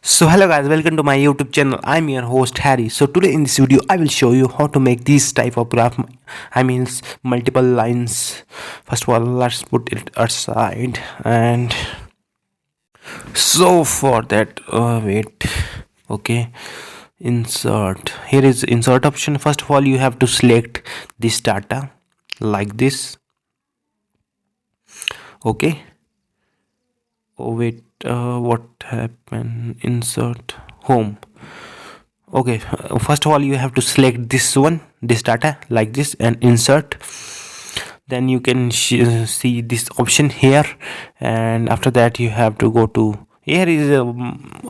So hello guys, welcome to my YouTube channel. I'm your host Harry. So today in this video I will show you how to make this type of graph. I mean multiple lines. First of all, let's put it aside. And so for that, wait. Okay, insert. Here is insert option. First of all, you have to select this data like this. Okay. Oh wait, what happened? Insert home. Okay, first of all you have to select this data like this and insert. Then you can see this option here, and after that you have to go to here is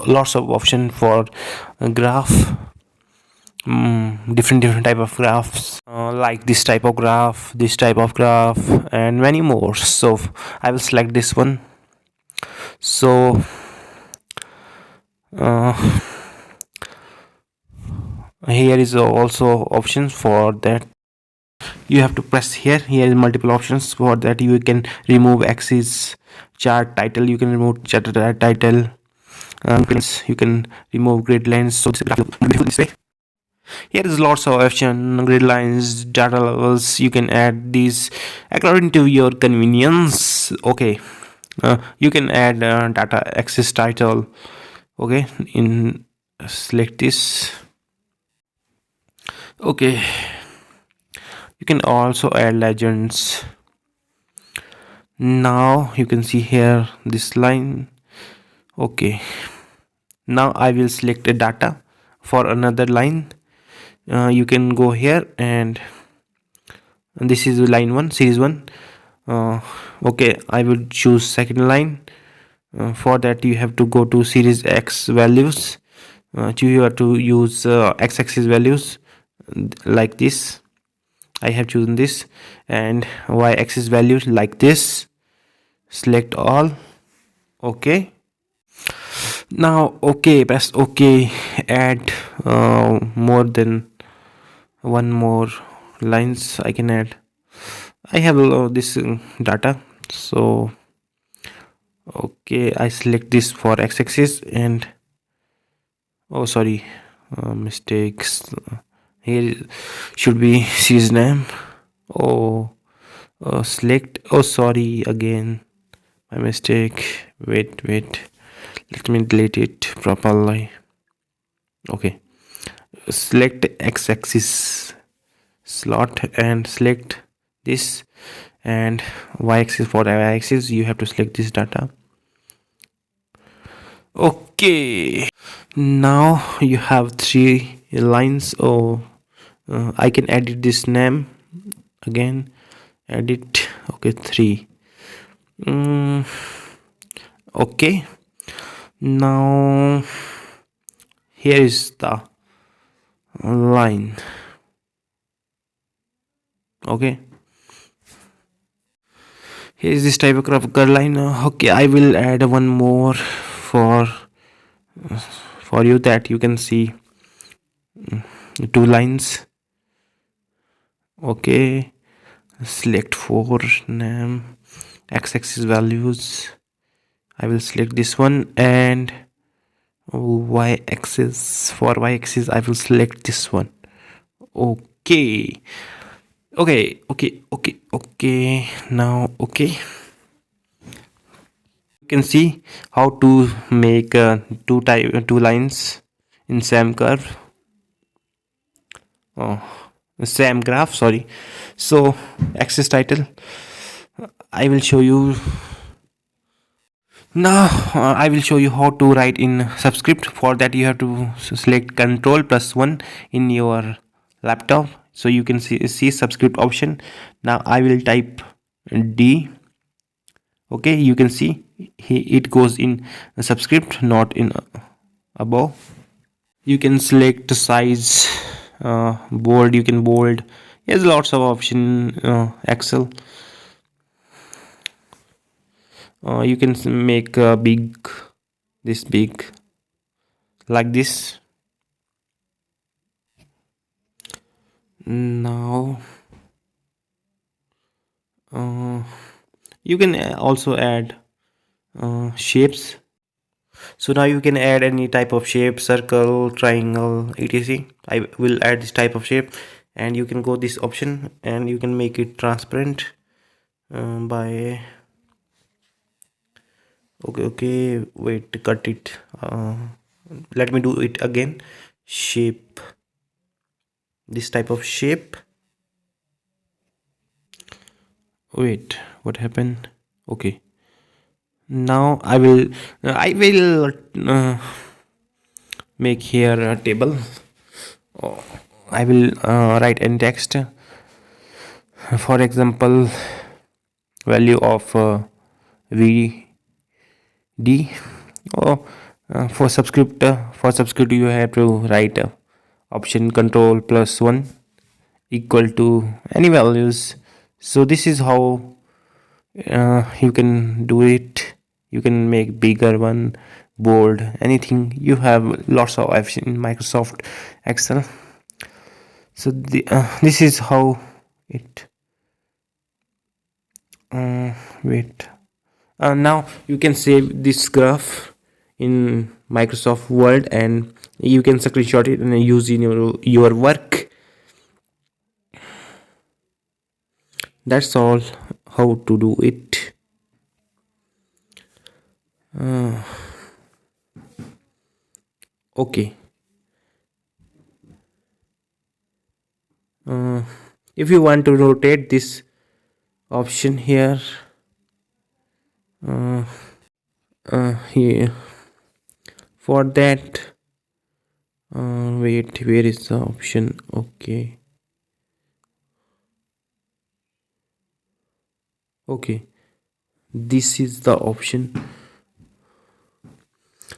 lots of option for graph. Different type of graphs, like this type of graph and many more. So I will select this one. So here is also options for that. You have to press here is multiple options for that. You can remove axis, chart title, you can remove chart title, you can remove grid lines. So this way here is lots of option, grid lines, data levels. You can add these according to your convenience. Okay, you can add data axis title. Okay, in select this. Okay, you can also add legends. Now you can see here this line. Okay, now I will select a data for another line. You can go here and this is line 1, series 1. Okay, I will choose second line. For that you have to go to series X values. You have to use x-axis values like this. I have chosen this, and y-axis values like this. Select all. Okay, now okay, press OK. Add more than one more lines I can add. I have this data, so okay, I select this for x-axis and oh sorry, mistakes. Here should be series name. Oh, select. Oh sorry, again my mistake. Wait, let me delete it properly. Okay, select x-axis slot and select this, and y-axis. For y-axis you have to select this data. Okay, now you have 3 lines. Oh, I can edit this name again. Edit. Okay, 3. Okay, now here is the line. Okay, here is this type of graphical line. Okay, I will add one more for you that you can see 2 lines. Okay, select for name, x-axis values. I will select this one, and y-axis. For y-axis I will select this one. Okay, now okay, you can see how to make two lines in same curve. Oh, same graph, sorry. So axis title I will show you now. I will show you how to write in subscript. For that you have to select Ctrl+1 in your laptop, so you can see subscript option. Now I will type D. Okay, you can see it goes in subscript, not in above. You can select size, bold, you can bold. There's lots of option. Excel, you can make big, this big, like this. Now you can also add shapes. So now you can add any type of shape, circle, triangle, etc. I will add this type of shape, and you can go this option and you can make it transparent by okay, wait, cut it. Let me do it again. Shape, this type of shape. Wait, what happened? Okay, now I will make here a table. Oh, I will write in text, for example, value of vd. Oh, for subscript you have to write option control plus 1 equal to any values. So this is how you can do it. You can make bigger one, bold, anything. You have lots of apps in Microsoft Excel. So this is how it wait now you can save this graph in Microsoft Word, and you can screenshot it and use in your work. That's all how to do it. Okay, if you want to rotate this option here, here for that, wait, where is the option? Okay, okay, this is the option.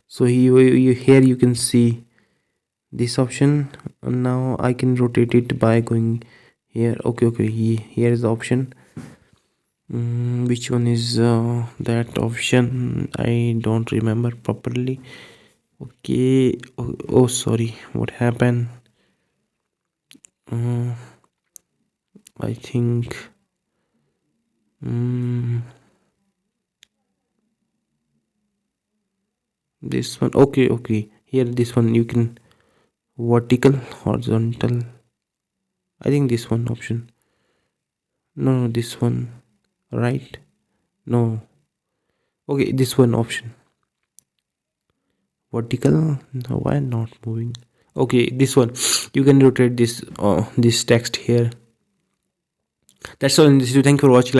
So here you can see this option. Now I can rotate it by going here. Okay, here is the option. Which one is that option? I don't remember properly. Okay, oh sorry, what happened? I think this one. Okay, here this one you can vertical, horizontal. I think this one option. No, this one, right? No. Okay, this one option. Vertical. No, why not moving? Okay, this one. You can rotate this text here. That's all in this video. Thank you for watching.